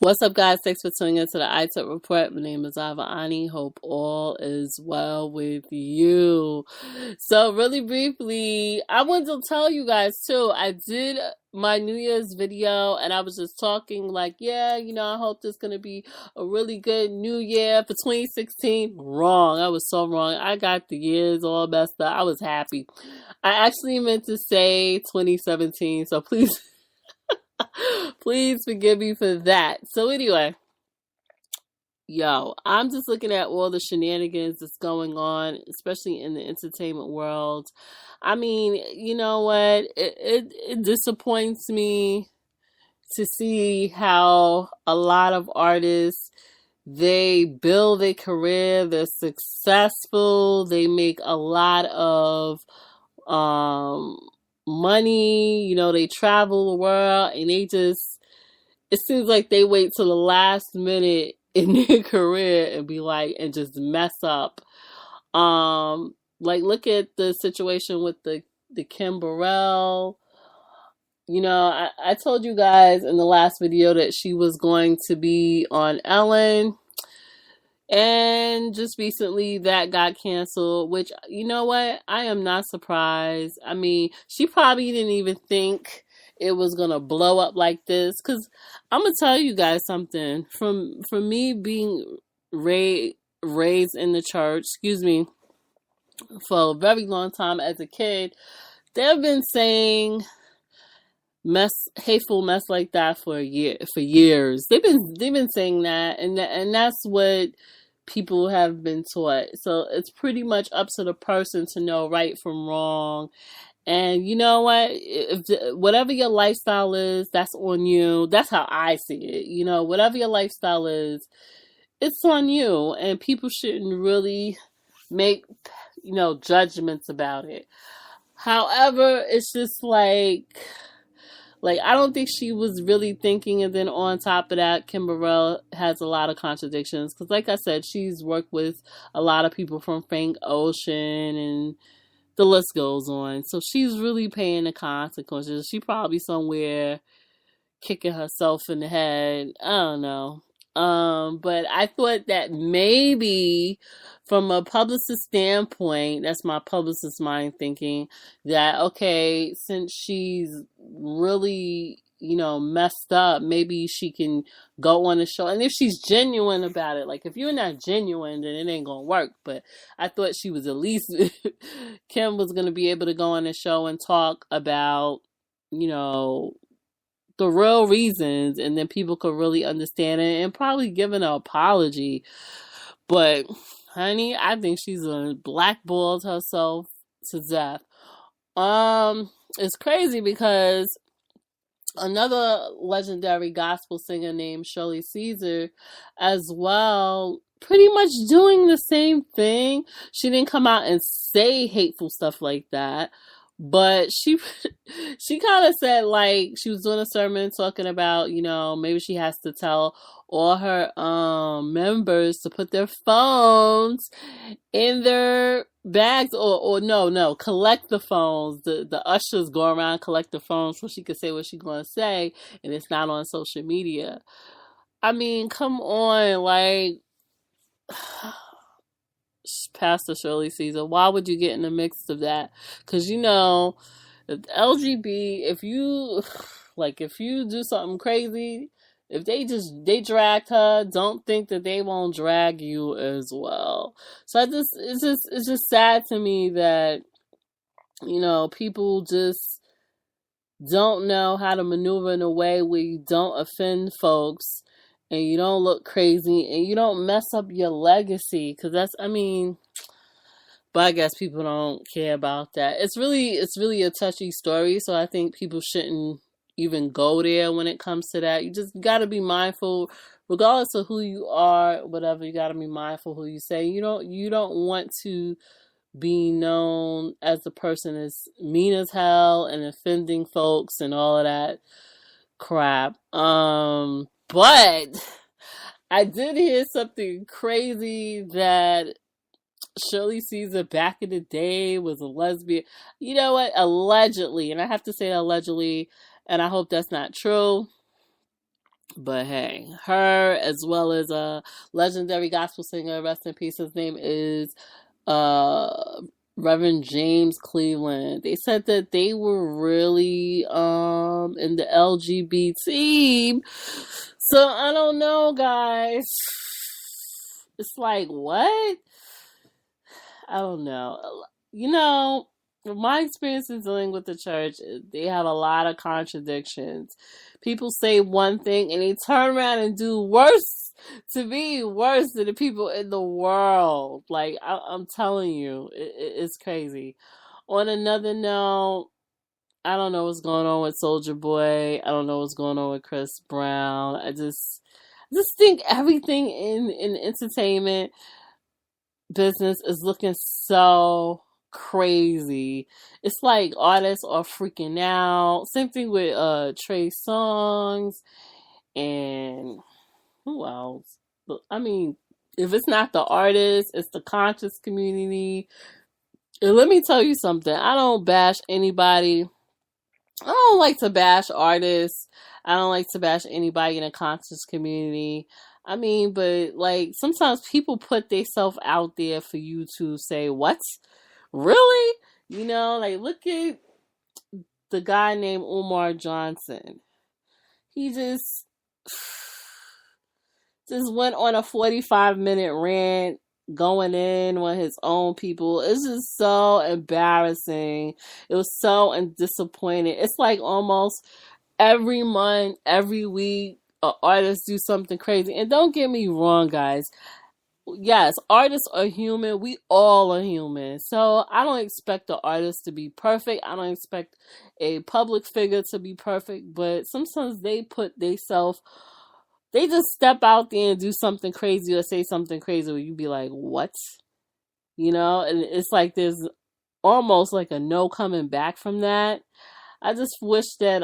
What's up, guys? Thanks for tuning into the iTunes Report. My name is Iveriani. Hope all is well with you. So, really briefly, I wanted to tell you guys too. I did my New Year's video, and I was just talking like, yeah, I hope this is gonna be a really good New Year for 2016. Wrong. I was so wrong. I got the years all messed up. I was happy. I actually meant to say 2017. So please. Please forgive me for that. So anyway, I'm just looking at all the shenanigans that's going on, especially in the entertainment world. I mean, you know what? It disappoints me to see how a lot of artists, they build a career, they're successful, they make a lot of um money, they travel the world, and it seems like they wait till the last minute in their career and be like, and just mess up. Like, look at the situation with the Kim Burrell. I told you guys in the last video that she was going to be on Ellen, and just recently that got canceled, which, you know what? I am not surprised. I mean, she probably didn't even think it was gonna blow up like this. Cause I'm gonna tell you guys something. From me being raised in the church, for a very long time as a kid, they've been saying hateful mess like that for years. They've been saying that, and that's what people have been taught. So it's pretty much up to the person to know right from wrong. And you know what? Whatever your lifestyle is, that's on you. That's how I see it. Whatever your lifestyle is, it's on you. And people shouldn't really make, judgments about it. However, it's just like I don't think she was really thinking. And then on top of that, Kim Burrell has a lot of contradictions. Because like I said, she's worked with a lot of people from Frank Ocean, and the list goes on. So she's really paying the consequences. She probably somewhere kicking herself in the head. I don't know. But I thought that maybe from a publicist standpoint, that's my publicist mind thinking, that okay, since she's really, messed up, maybe she can go on the show. And if she's genuine about it, like if you're not genuine, then it ain't gonna work. But I thought she was at least Kim was gonna be able to go on the show and talk about, the real reasons, and then people could really understand it and probably give an apology. But honey, I think she's blackballed herself to death. It's crazy because another legendary gospel singer named Shirley as well, pretty much doing the same thing. She didn't come out and say hateful stuff like that, but she kind of said, like, she was doing a sermon talking about, maybe she has to tell all her members to put their phones in their bags, or no, collect the phones. The ushers go around, collect the phones so she could say what she's gonna say, and it's not on social media. I mean, come on, like, Pastor Shirley Caesar, why would you get in the mix of that? Because if LGB, if you do something crazy, if they dragged her, don't think that they won't drag you as well. So it's just sad to me that people just don't know how to maneuver in a way where you don't offend folks, and you don't look crazy, and you don't mess up your legacy. Because but I guess people don't care about that. It's really a touchy story, so I think people shouldn't even go there when it comes to that. You just got to be mindful, regardless of who you are, whatever. You got to be mindful who you say. You don't want to be known as the person is mean as hell and offending folks and all of that crap. But I did hear something crazy, that Shirley Caesar back in the day was a lesbian. You know what? Allegedly, and I have to say allegedly, and I hope that's not true. But hey, her as well as a legendary gospel singer, rest in peace. His name is uh Reverend James Cleveland. They said that they were really in the LGBT. So I don't know, guys. It's like what? I don't know. You know, from my experience in dealing with the church, they have a lot of contradictions. People say one thing and they turn around and do worse, to me, worse than the people in the world. Like, I'm telling you, it's crazy. On another note, I don't know what's going on with Soldier Boy. I don't know what's going on with Chris Brown. I just think everything in entertainment business is looking so crazy. It's like artists are freaking out. Same thing with Trey Songz and who else? I mean, if it's not the artist, it's the conscious community. And let me tell you something. I don't bash anybody. I don't like to bash artists. I don't like to bash anybody in the conscious community. I mean, but like sometimes people put themselves out there for you to say, "What? Really?" You know, like look at the guy named Umar Johnson. He just went on a 45-minute rant going in on his own people. It's just so embarrassing. It was so disappointing. It's like almost every month, every week, artists do something crazy. And don't get me wrong, guys. Yes, artists are human. We all are human. So I don't expect the artist to be perfect. I don't expect a public figure to be perfect. But sometimes they just step out there and do something crazy or say something crazy where you be like, what? You know? And it's like there's almost like a no coming back from that. I just wish that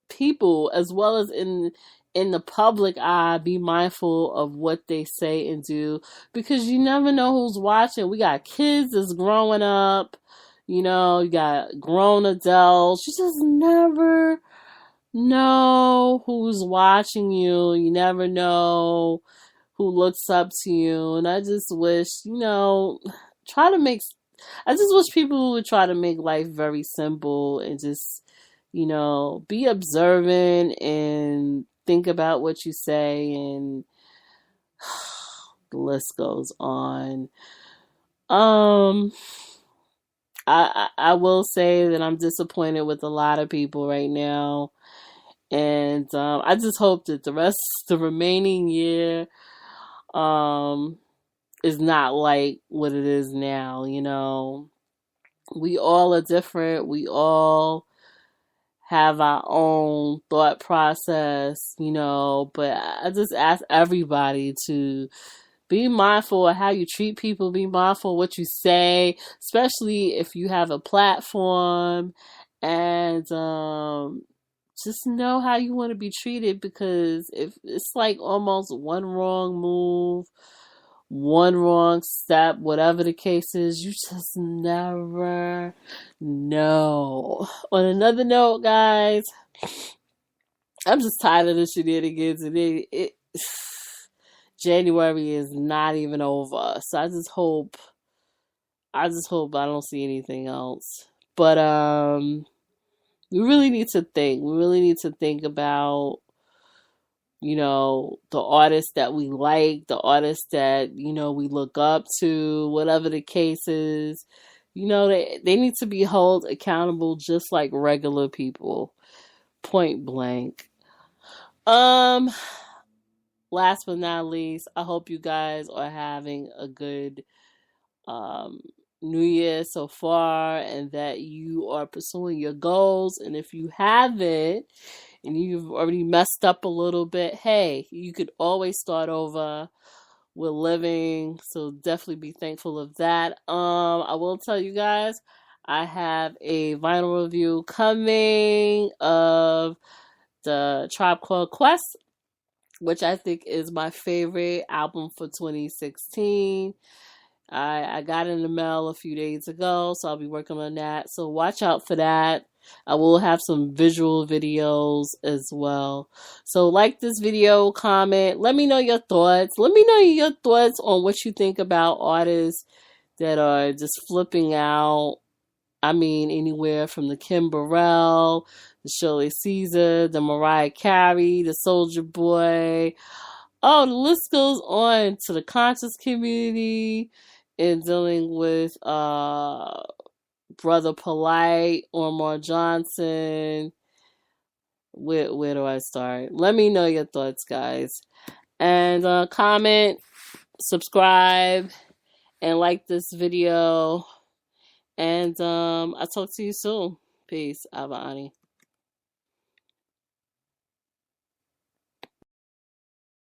people as well as in the public eye be mindful of what they say and do, because you never know who's watching. We got kids that's growing up, you know, you got grown adults. You just never know who's watching you. You never know who looks up to you. And I just wish, try to make I just wish people would try to make life very simple and just, be observant and think about what you say, and the list goes on. Um, I will say that I'm disappointed with a lot of people right now, and I just hope that the remaining year, um, is not like what it is now. We all are different. We all have our own thought process, but I just ask everybody to be mindful of how you treat people, be mindful of what you say, especially if you have a platform, and just know how you want to be treated, because if it's like almost one wrong move, one wrong step, whatever the case is, you just never know. On another note, guys, I'm just tired of the shenanigans, and January is not even over. So I just hope I don't see anything else. But we really need to think. We really need to think about the artists that we like, the artists that, we look up to, whatever the case is. They need to be held accountable just like regular people. Point blank. Um, Last but not least, I hope you guys are having a good um New Year so far, and that you are pursuing your goals. And if you haven't, and you've already messed up a little bit, hey, you could always start over. We're living, so definitely be thankful of that. I will tell you guys, I have a vinyl review coming of the Tribe Called Quest, which I think is my favorite album for 2016. I got in the mail a few days ago, so I'll be working on that. So watch out for that. I will have some visual videos as well. So like this video, comment, let me know your thoughts. Let me know your thoughts on what you think about artists that are just flipping out. I mean, anywhere from the Kim Burrell, the Shirley Caesar, the Mariah Carey, the Soldier Boy. Oh, the list goes on to the conscious community and dealing with Brother Polite, Omar Johnson. Where do I start? Let me know your thoughts, guys. And comment, subscribe, and like this video. And I'll talk to you soon. Peace. Iveriani.